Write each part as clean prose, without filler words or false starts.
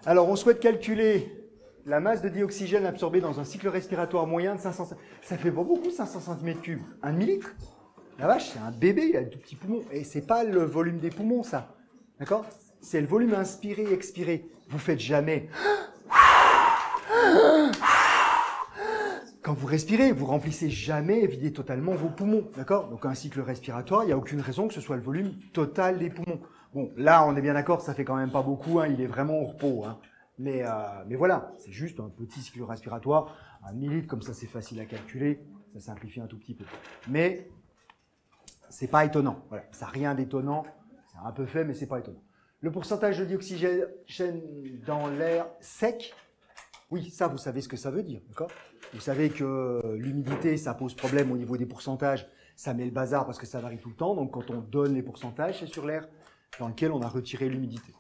Alors, on souhaite calculer la masse de dioxygène absorbée dans un cycle respiratoire moyen de 500... Ça fait pas beaucoup, 500 cm3. 1 demi-litre? La vache, c'est un bébé, il a de tout petits poumons. Et c'est pas le volume des poumons, ça. D'accord? C'est le volume inspiré, expiré. Vous faites jamais... Quand vous respirez, vous remplissez jamais et videz totalement vos poumons. D'accord? Donc, un cycle respiratoire, il n'y a aucune raison que ce soit le volume total des poumons. Bon, là, on est bien d'accord, ça fait quand même pas beaucoup, hein, il est vraiment au repos. Hein. Mais voilà, c'est juste un petit cycle respiratoire, 1 millilitre, comme ça c'est facile à calculer, ça simplifie un tout petit peu. Mais c'est pas étonnant, voilà, ça n'a rien d'étonnant, c'est un peu fait, mais c'est pas étonnant. Le pourcentage de dioxygène dans l'air sec, oui, ça vous savez ce que ça veut dire, d'accord? Vous savez que l'humidité, ça pose problème au niveau des pourcentages, ça met le bazar parce que ça varie tout le temps, donc quand on donne les pourcentages, c'est sur l'air dans lequel on a retiré l'humidité.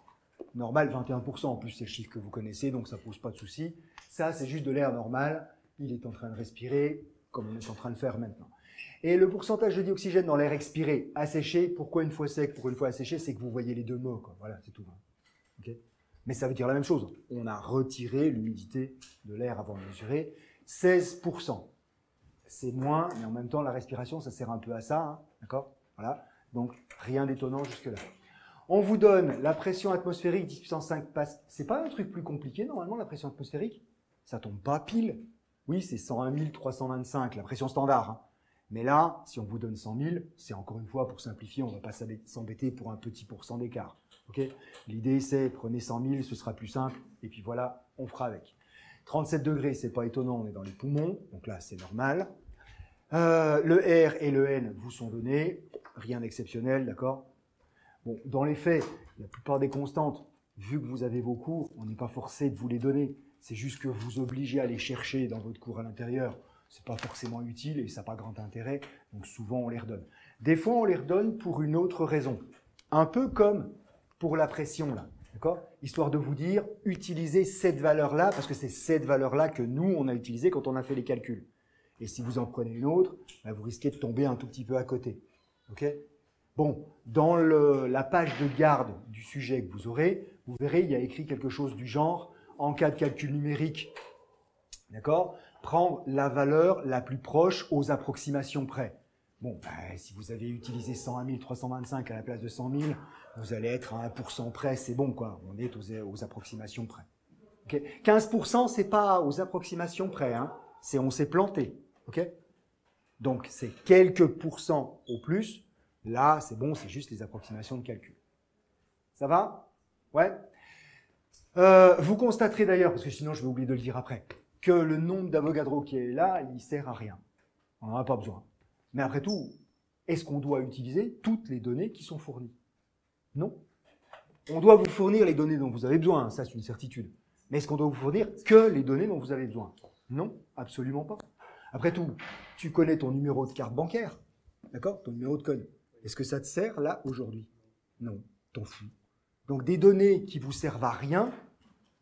Normal, 21%, en plus c'est le chiffre que vous connaissez, donc ça ne pose pas de souci. Ça, c'est juste de l'air normal, il est en train de respirer, comme on est en train de faire maintenant. Et le pourcentage de dioxygène dans l'air expiré, asséché, pourquoi une fois sec, pourquoi une fois asséché, c'est que vous voyez les deux mots, quoi. Voilà, c'est tout. Okay, mais ça veut dire la même chose, on a retiré l'humidité de l'air avant de mesurer, 16%. C'est moins, mais en même temps, la respiration, ça sert un peu à ça, hein, d'accord? Voilà, donc rien d'étonnant jusque-là. On vous donne la pression atmosphérique 10 puissance 5 passes. C'est pas un truc plus compliqué, normalement, la pression atmosphérique? Ça tombe pas pile. Oui, c'est 101 325, la pression standard. Hein. Mais là, si on vous donne 100 000, c'est encore une fois, pour simplifier, on ne va pas s'embêter pour un petit pourcent d'écart. Okay, l'idée, c'est prenez 100 000, ce sera plus simple, et puis voilà, on fera avec. 37 degrés, c'est pas étonnant, on est dans les poumons, donc là, c'est normal. Le R et le N vous sont donnés, rien d'exceptionnel, d'accord? Bon, dans les faits, la plupart des constantes, vu que vous avez vos cours, on n'est pas forcé de vous les donner. C'est juste que vous obligez à les chercher dans votre cours à l'intérieur. C'est pas forcément utile et ça n'a pas grand intérêt, donc souvent on les redonne. Des fois, on les redonne pour une autre raison. Un peu comme pour la pression, là, d'accord? Histoire de vous dire, utilisez cette valeur-là, parce que c'est cette valeur-là que nous, on a utilisée quand on a fait les calculs. Et si vous en prenez une autre, bah, vous risquez de tomber un tout petit peu à côté. Ok? Bon, dans la page de garde du sujet que vous aurez, vous verrez, il y a écrit quelque chose du genre, en cas de calcul numérique, d'accord, prendre la valeur la plus proche aux approximations près. Bon, bah, si vous avez utilisé 101 325 à la place de 100 000, vous allez être à 1% près, c'est bon, quoi. On est aux approximations près. Okay, 15%, c'est pas aux approximations près, hein. C'est on s'est planté. Okay, donc, c'est quelques pourcents au plus. Là, c'est bon, c'est juste les approximations de calcul. Ça va? Ouais. Vous constaterez d'ailleurs, parce que sinon je vais oublier de le dire après, que le nombre d'Avogadro qui est là, il ne sert à rien. On n'en a pas besoin. Mais après tout, est-ce qu'on doit utiliser toutes les données qui sont fournies? Non. On doit vous fournir les données dont vous avez besoin, ça c'est une certitude. Mais est-ce qu'on doit vous fournir que les données dont vous avez besoin? Non, absolument pas. Après tout, tu connais ton numéro de carte bancaire, d'accord? Ton numéro de code. Est-ce que ça te sert là aujourd'hui? Non, t'en fous. Donc des données qui vous servent à rien,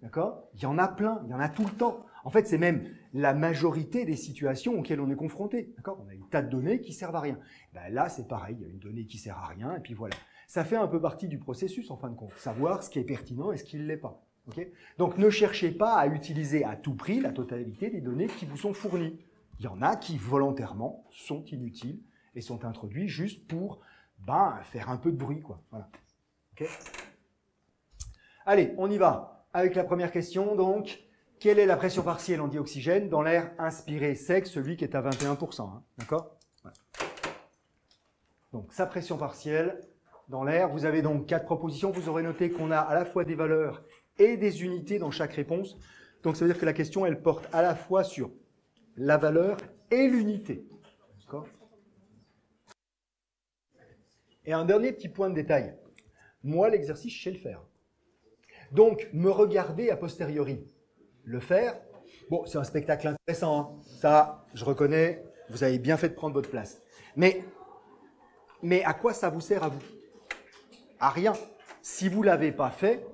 d'accord? Il y en a plein, il y en a tout le temps. En fait, c'est même la majorité des situations auxquelles on est confronté, d'accord? On a des tas de données qui servent à rien. Ben là, c'est pareil, il y a une donnée qui sert à rien, et puis voilà. Ça fait un peu partie du processus, en fin de compte, savoir ce qui est pertinent et ce qui ne l'est pas. Okay, donc ne cherchez pas à utiliser à tout prix la totalité des données qui vous sont fournies. Il y en a qui volontairement sont inutiles et sont introduits juste pour faire un peu de bruit, quoi. Voilà. Okay, allez, on y va avec la première question. Donc, quelle est la pression partielle en dioxygène dans l'air inspiré sec, celui qui est à 21%, hein, d'accord? Voilà. Donc, sa pression partielle dans l'air. Vous avez donc 4 propositions. Vous aurez noté qu'on a à la fois des valeurs et des unités dans chaque réponse. Donc, ça veut dire que la question, elle porte à la fois sur la valeur et l'unité. D'accord? Et un dernier petit point de détail. Moi, l'exercice, je sais le faire. Donc, me regarder a posteriori. Le faire, bon, c'est un spectacle intéressant. Hein. Ça, je reconnais, vous avez bien fait de prendre votre place. Mais à quoi ça vous sert à vous? À rien. Si vous ne l'avez pas fait,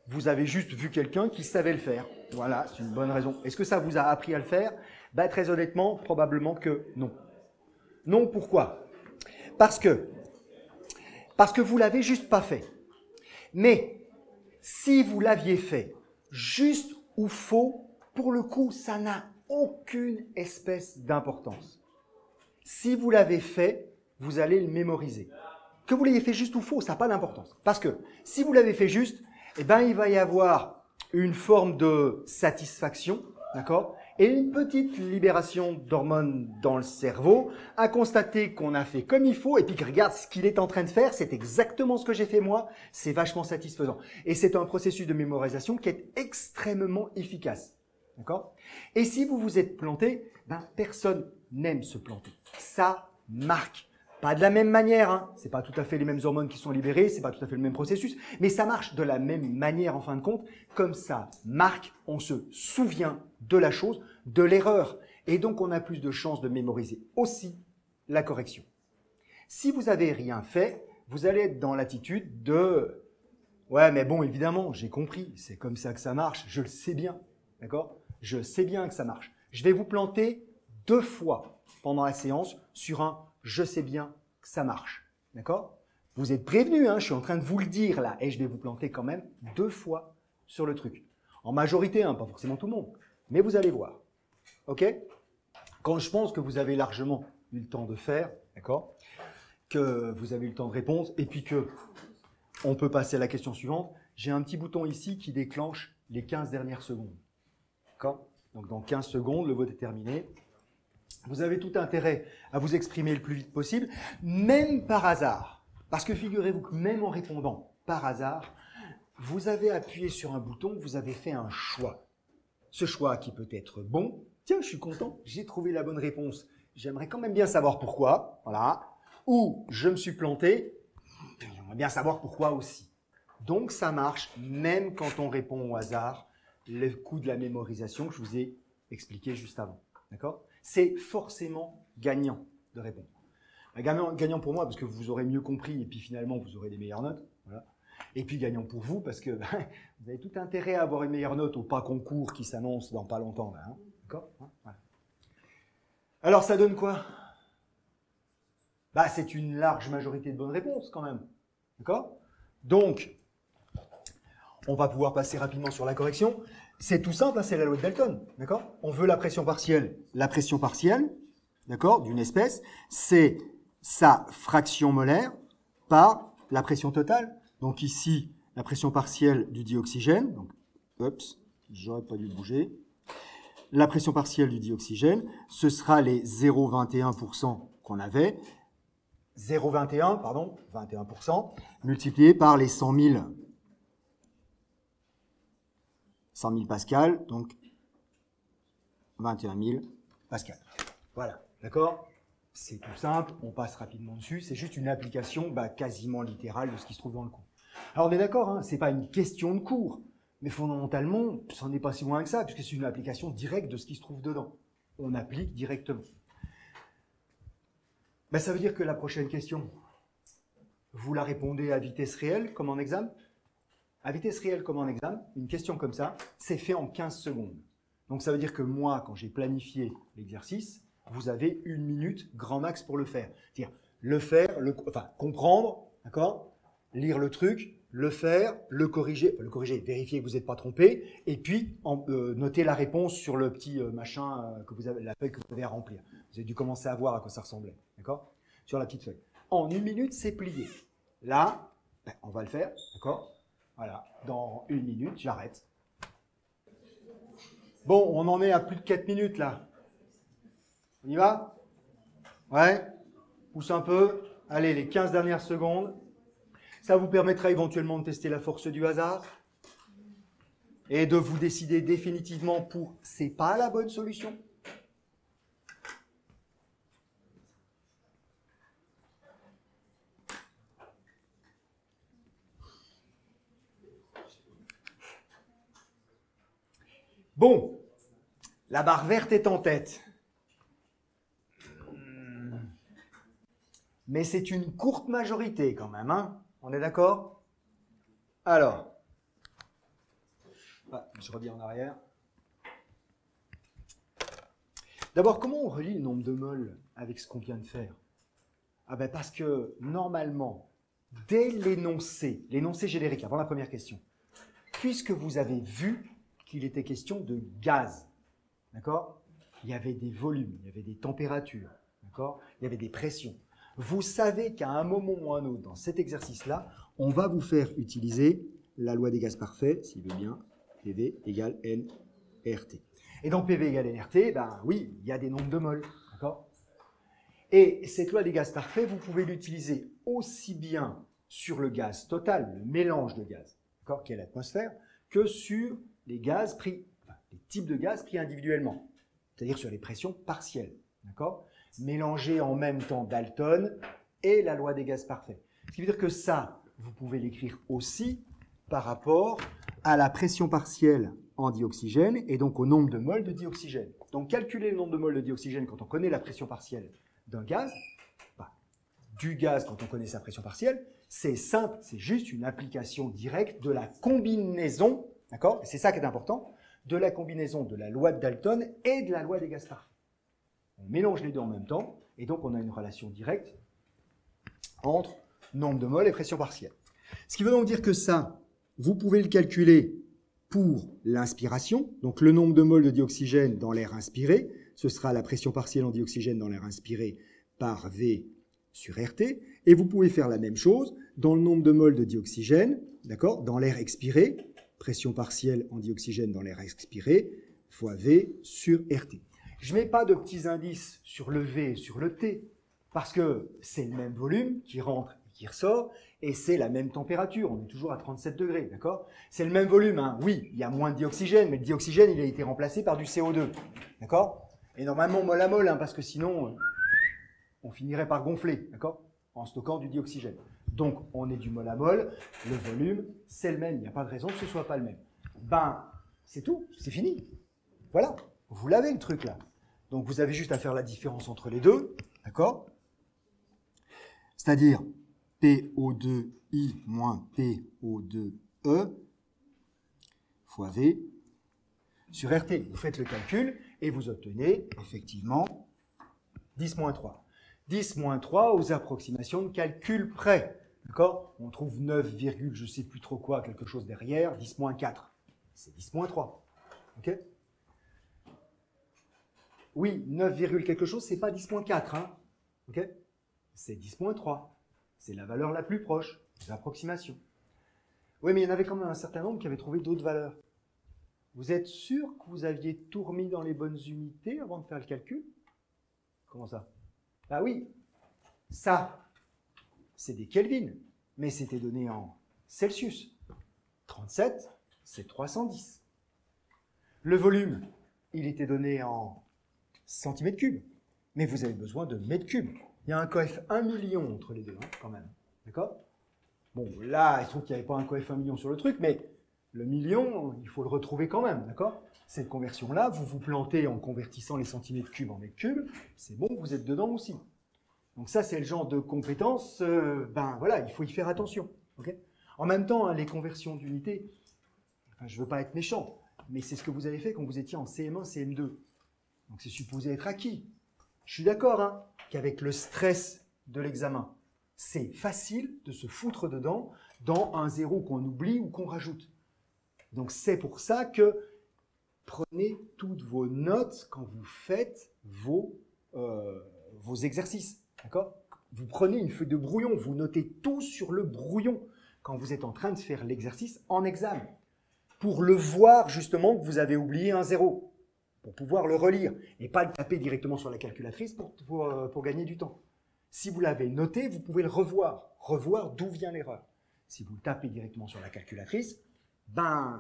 vous avez juste vu quelqu'un qui savait le faire. Voilà, c'est une bonne raison. Est-ce que ça vous a appris à le faire? Très honnêtement, probablement que non. Non, pourquoi? Parce que vous ne l'avez juste pas fait. Mais Si vous l'aviez fait juste ou faux, pour le coup, ça n'a aucune espèce d'importance. Si vous l'avez fait, vous allez le mémoriser. Que vous l'ayez fait juste ou faux, ça n'a pas d'importance. Parce que si vous l'avez fait juste, eh ben, il va y avoir une forme de satisfaction, d'accord, et une petite libération d'hormones dans le cerveau, à constater qu'on a fait comme il faut, et puis que regarde ce qu'il est en train de faire, c'est exactement ce que j'ai fait moi, c'est vachement satisfaisant. Et c'est un processus de mémorisation qui est extrêmement efficace, d'accord. Et si vous vous êtes planté, ben, personne n'aime se planter. Ça marque. Pas de la même manière, hein. C'est pas tout à fait les mêmes hormones qui sont libérées, c'est pas tout à fait le même processus, mais ça marche de la même manière en fin de compte. Comme ça marque, on se souvient de la chose, de l'erreur, et donc on a plus de chances de mémoriser aussi la correction. Si vous avez rien fait, vous allez être dans l'attitude de « ouais, mais bon, évidemment, j'ai compris, c'est comme ça que ça marche, je le sais bien, d'accord? Je sais bien que ça marche. Je vais vous planter 2 fois pendant la séance sur un « je sais bien que ça marche ». D'accord? Vous êtes prévenus, hein, je suis en train de vous le dire là, et je vais vous planter quand même 2 fois sur le truc. En majorité, hein, pas forcément tout le monde, mais vous allez voir. Ok? Quand je pense que vous avez largement eu le temps de faire, d'accord? Que vous avez eu le temps de répondre, et puis que on peut passer à la question suivante, j'ai un petit bouton ici qui déclenche les 15 dernières secondes. D'accord? Donc dans 15 secondes, le vote est terminé. Vous avez tout intérêt à vous exprimer le plus vite possible, même par hasard. Parce que figurez-vous que même en répondant par hasard, vous avez appuyé sur un bouton, vous avez fait un choix. Ce choix qui peut être bon. Tiens, je suis content, j'ai trouvé la bonne réponse. J'aimerais quand même bien savoir pourquoi. Voilà. Ou je me suis planté. J'aimerais bien savoir pourquoi aussi. Donc ça marche même quand on répond au hasard. Le coup de la mémorisation que je vous ai expliqué juste avant. D'accord? C'est forcément gagnant de répondre. Gagnant pour moi parce que vous aurez mieux compris et puis finalement vous aurez des meilleures notes. Voilà. Et puis gagnant pour vous parce que vous avez tout intérêt à avoir une meilleure note au pas concours qui s'annonce dans pas longtemps. Là, hein. D'accord? Voilà. Alors ça donne quoi? Bah, c'est une large majorité de bonnes réponses quand même. D'accord? Donc, on va pouvoir passer rapidement sur la correction. C'est tout simple, hein, c'est la loi de Dalton. D'accord? On veut la pression partielle. La pression partielle, d'accord, d'une espèce, c'est sa fraction molaire par la pression totale. Donc ici, la pression partielle du dioxygène. Donc, oups, j'aurais pas dû bouger. La pression partielle du dioxygène, ce sera les 0,21% qu'on avait. 0,21, pardon, 21%, multiplié par les 100 000 pascal, donc 21 000 pascal. Voilà, d'accord? C'est tout simple, on passe rapidement dessus, c'est juste une application quasiment littérale de ce qui se trouve dans le cours. Alors on est d'accord, hein, c'est pas une question de cours, mais fondamentalement, ça n'est pas si loin que ça, puisque c'est une application directe de ce qui se trouve dedans. On applique directement. Ça veut dire que la prochaine question, vous la répondez à vitesse réelle, comme en examen. À vitesse réelle, comme en examen, une question comme ça, c'est fait en 15 secondes. Donc ça veut dire que moi, quand j'ai planifié l'exercice, vous avez 1 minute grand max pour le faire. C'est-à-dire le faire, comprendre, d'accord, lire le truc, le faire, le corriger, vérifier que vous n'êtes pas trompé, et puis noter la réponse sur le petit machin que vous avez, la feuille que vous avez à remplir. Vous avez dû commencer à voir à quoi ça ressemblait, d'accord? Sur la petite feuille. En 1 minute, c'est plié. Là, on va le faire, d'accord? Voilà, dans 1 minute, j'arrête. Bon, on en est à plus de 4 minutes là. On y va? Ouais? Pousse un peu. Allez, les 15 dernières secondes. Ça vous permettra éventuellement de tester la force du hasard et de vous décider définitivement pour c'est pas la bonne solution. Bon, la barre verte est en tête. Mais c'est une courte majorité quand même, hein? On est d'accord? Alors, je reviens en arrière. D'abord, comment on relie le nombre de moles avec ce qu'on vient de faire? Parce que normalement, dès l'énoncé générique, avant la première question, puisque vous avez vu qu'il était question de gaz, d'accord? Il y avait des volumes, il y avait des températures, d'accord? Il y avait des pressions. Vous savez qu'à un moment ou un autre, dans cet exercice-là, on va vous faire utiliser la loi des gaz parfaits, s'il veut bien, PV égale nRT. Et dans PV égale nRT, ben oui, il y a des nombres de moles, d'accord? Et cette loi des gaz parfaits, vous pouvez l'utiliser aussi bien sur le gaz total, le mélange de gaz, d'accord, qui est l'atmosphère, que sur les gaz pris, enfin, les types de gaz pris individuellement, c'est-à-dire sur les pressions partielles, d'accord? Mélanger en même temps Dalton et la loi des gaz parfaits. Ce qui veut dire que ça, vous pouvez l'écrire aussi par rapport à la pression partielle en dioxygène et donc au nombre de moles de dioxygène. Donc calculer le nombre de moles de dioxygène quand on connaît la pression partielle d'un gaz, enfin, du gaz quand on connaît sa pression partielle, c'est simple, c'est juste une application directe de la combinaison, d'accord? C'est ça qui est important, de la combinaison de la loi de Dalton et de la loi des gaz parfaits. On mélange les deux en même temps, et donc on a une relation directe entre nombre de moles et pression partielle. Ce qui veut donc dire que ça, vous pouvez le calculer pour l'inspiration, donc le nombre de moles de dioxygène dans l'air inspiré, ce sera la pression partielle en dioxygène dans l'air inspiré par V sur RT, et vous pouvez faire la même chose dans le nombre de moles de dioxygène, d'accord, dans l'air expiré, pression partielle en dioxygène dans l'air expiré, fois V sur RT. Je ne mets pas de petits indices sur le V et sur le T, parce que c'est le même volume qui rentre et qui ressort, et c'est la même température, on est toujours à 37 degrés, d'accord? C'est le même volume, hein. Oui, il y a moins de dioxygène, mais le dioxygène, il a été remplacé par du CO2, d'accord? Et normalement, molle à molle, hein, parce que sinon, on finirait par gonfler, d'accord? En stockant du dioxygène. Donc, on est du molle à molle, le volume, c'est le même, il n'y a pas de raison que ce ne soit pas le même. Ben, c'est tout, c'est fini. Voilà, vous l'avez le truc là. Donc, vous avez juste à faire la différence entre les deux, d'accord? C'est-à-dire PO2I moins PO2E fois V sur RT. Vous faites le calcul et vous obtenez effectivement 10-3. 10-3 aux approximations de calcul près. D'accord? On trouve 9, je ne sais plus trop quoi, quelque chose derrière, 10-4. C'est 10-3. OK? Oui, 9, quelque chose, c'est pas 10-4. Hein? OK? C'est 10-3. C'est la valeur la plus proche des approximations. Oui, mais il y en avait quand même un certain nombre qui avaient trouvé d'autres valeurs. Vous êtes sûr que vous aviez tout remis dans les bonnes unités avant de faire le calcul? Comment ça? Ah oui, ça, c'est des Kelvin, mais c'était donné en Celsius. 37, c'est 310. Le volume, il était donné en centimètres cubes, mais vous avez besoin de mètres cubes. Il y a un coef 1 million entre les deux, hein, quand même. D'accord? Bon, là, il se trouve qu'il n'y avait pas un coef 1 million sur le truc, mais le million, il faut le retrouver quand même, d'accord? Cette conversion-là, vous vous plantez en convertissant les centimètres cubes en mètres cubes, c'est bon, vous êtes dedans aussi. Donc ça, c'est le genre de compétence, ben voilà, il faut y faire attention. Okay, en même temps, hein, les conversions d'unités, enfin, je ne veux pas être méchant, mais c'est ce que vous avez fait quand vous étiez en CM1, CM2. Donc c'est supposé être acquis. Je suis d'accord hein, qu'avec le stress de l'examen, c'est facile de se foutre dedans dans un zéro qu'on oublie ou qu'on rajoute. Donc c'est pour ça que prenez toutes vos notes quand vous faites vos exercices. D'accord? Vous prenez une feuille de brouillon, vous notez tout sur le brouillon quand vous êtes en train de faire l'exercice en examen. Pour le voir justement que vous avez oublié un zéro, pour pouvoir le relire et pas le taper directement sur la calculatrice pour gagner du temps. Si vous l'avez noté, vous pouvez le revoir d'où vient l'erreur. Si vous le tapez directement sur la calculatrice, ben,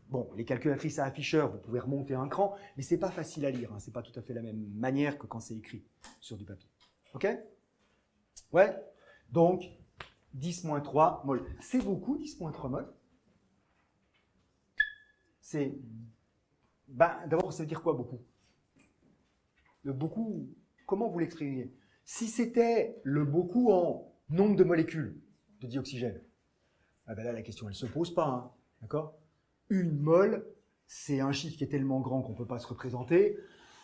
bon, les calculatrices à afficheur, vous pouvez remonter un cran, mais c'est pas facile à lire, hein, c'est pas tout à fait la même manière que quand c'est écrit sur du papier. Ok? Ouais? Donc, 10-3 mol. C'est beaucoup, 10-3 mol? C'est... Ben, d'abord, ça veut dire quoi, beaucoup? Le beaucoup, comment vous l'exprimeriez? Si c'était le beaucoup en nombre de molécules de dioxygène, ah ben là, la question, elle ne se pose pas. Hein, d'accord? Une mole, c'est un chiffre qui est tellement grand qu'on ne peut pas se représenter.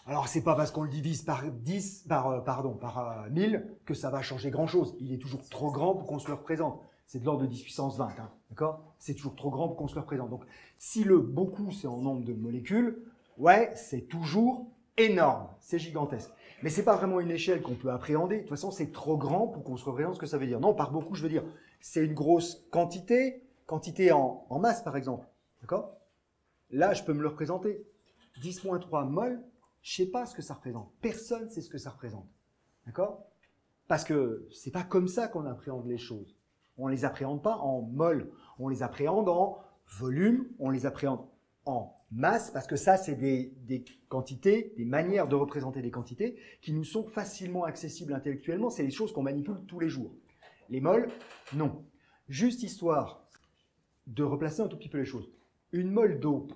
Alors, ce n'est pas parce qu'on le divise par 10, par 1000 que ça va changer grand-chose. Il est toujours trop grand pour qu'on se le représente. c'est de l'ordre de 10 puissance 20, hein, d'accord? C'est toujours trop grand pour qu'on se le représente. Donc, si le beaucoup, c'est en nombre de molécules, ouais, c'est toujours énorme, c'est gigantesque. Mais c'est pas vraiment une échelle qu'on peut appréhender. De toute façon, c'est trop grand pour qu'on se représente ce que ça veut dire. Non, par beaucoup, je veux dire, c'est une grosse quantité en masse, par exemple, d'accord? Là, je peux me le représenter. 10-3 mol, je sais pas ce que ça représente. Personne ne sait ce que ça représente, d'accord? Parce que c'est pas comme ça qu'on appréhende les choses. On les appréhende pas en mol, on les appréhende en volume, on les appréhende en masse, parce que ça, c'est des quantités, des manières de représenter des quantités qui nous sont facilement accessibles intellectuellement. C'est les choses qu'on manipule tous les jours. Les mols, non. Juste histoire de replacer un tout petit peu les choses. Une mole d'eau,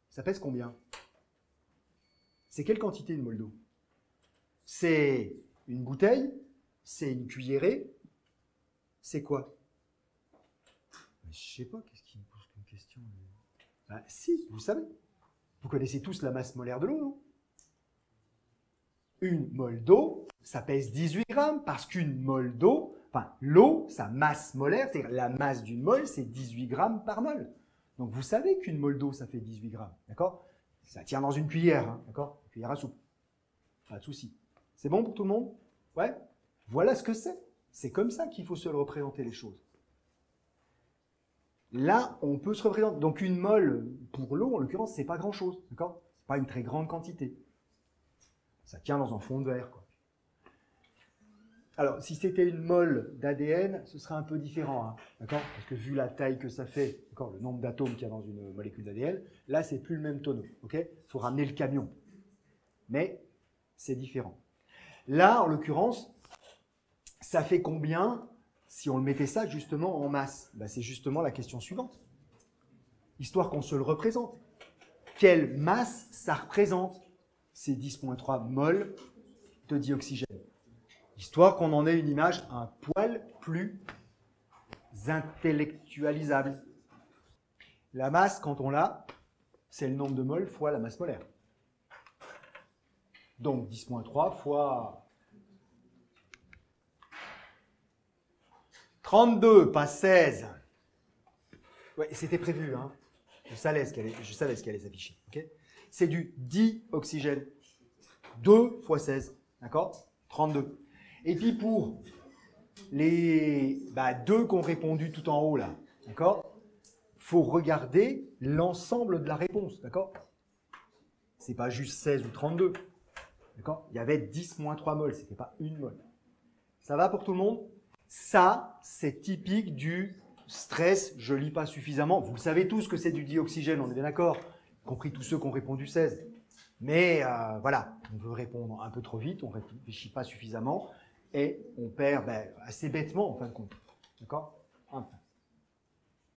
ça pèse combien? C'est quelle quantité une mole d'eau? C'est une bouteille? C'est une cuillerée? C'est quoi? Je sais pas, qu'est-ce qu'il me pose comme question? Ah, si, vous savez. Vous connaissez tous la masse molaire de l'eau, non? Une mole d'eau, ça pèse 18 grammes, parce qu'une mole d'eau, enfin, l'eau, sa masse molaire, c'est-à-dire la masse d'une mole, c'est 18 grammes par mole. Donc vous savez qu'une mole d'eau, ça fait 18 grammes, d'accord? Ça tient dans une cuillère, hein, d'accord? Une cuillère à soupe. Pas de souci. C'est bon pour tout le monde? Ouais? Voilà ce que c'est. C'est comme ça qu'il faut se le représenter les choses. Là, on peut se représenter. Donc une mole pour l'eau, en l'occurrence, c'est pas grand-chose, d'accord? C'est pas une très grande quantité. Ça tient dans un fond de verre, quoi. Alors, si c'était une mole d'ADN, ce serait un peu différent, hein, d'accord? Parce que vu la taille que ça fait, d'accord, le nombre d'atomes qu'il y a dans une molécule d'ADN, là, c'est plus le même tonneau, ok? Il faut ramener le camion. Mais c'est différent. Là, en l'occurrence, ça fait combien si on le mettait ça justement en masse? Ben, c'est justement la question suivante. Histoire qu'on se le représente. Quelle masse ça représente? C'est 10,3 mol de dioxygène. Histoire qu'on en ait une image un poil plus intellectualisable. La masse, quand on l'a, c'est le nombre de moles fois la masse molaire. Donc 10,3 fois 32, pas 16. Ouais, c'était prévu, hein. Je savais ce qui allait s'afficher. Okay, c'est du dioxygène. 2 fois 16, d'accord? 32. Et puis pour les 2 qui ont répondu tout en haut, là, d'accord? Il faut regarder l'ensemble de la réponse, d'accord? C'est pas juste 16 ou 32, d'accord? Il y avait 10-3 moles, c'était pas une mole. Ça va pour tout le monde? Ça, c'est typique du stress, je lis pas suffisamment. Vous savez tous que c'est du dioxygène, on est bien d'accord, y compris tous ceux qui ont répondu 16. Mais voilà, on veut répondre un peu trop vite, on ne réfléchit pas suffisamment et on perd assez bêtement en fin de compte. D'accord?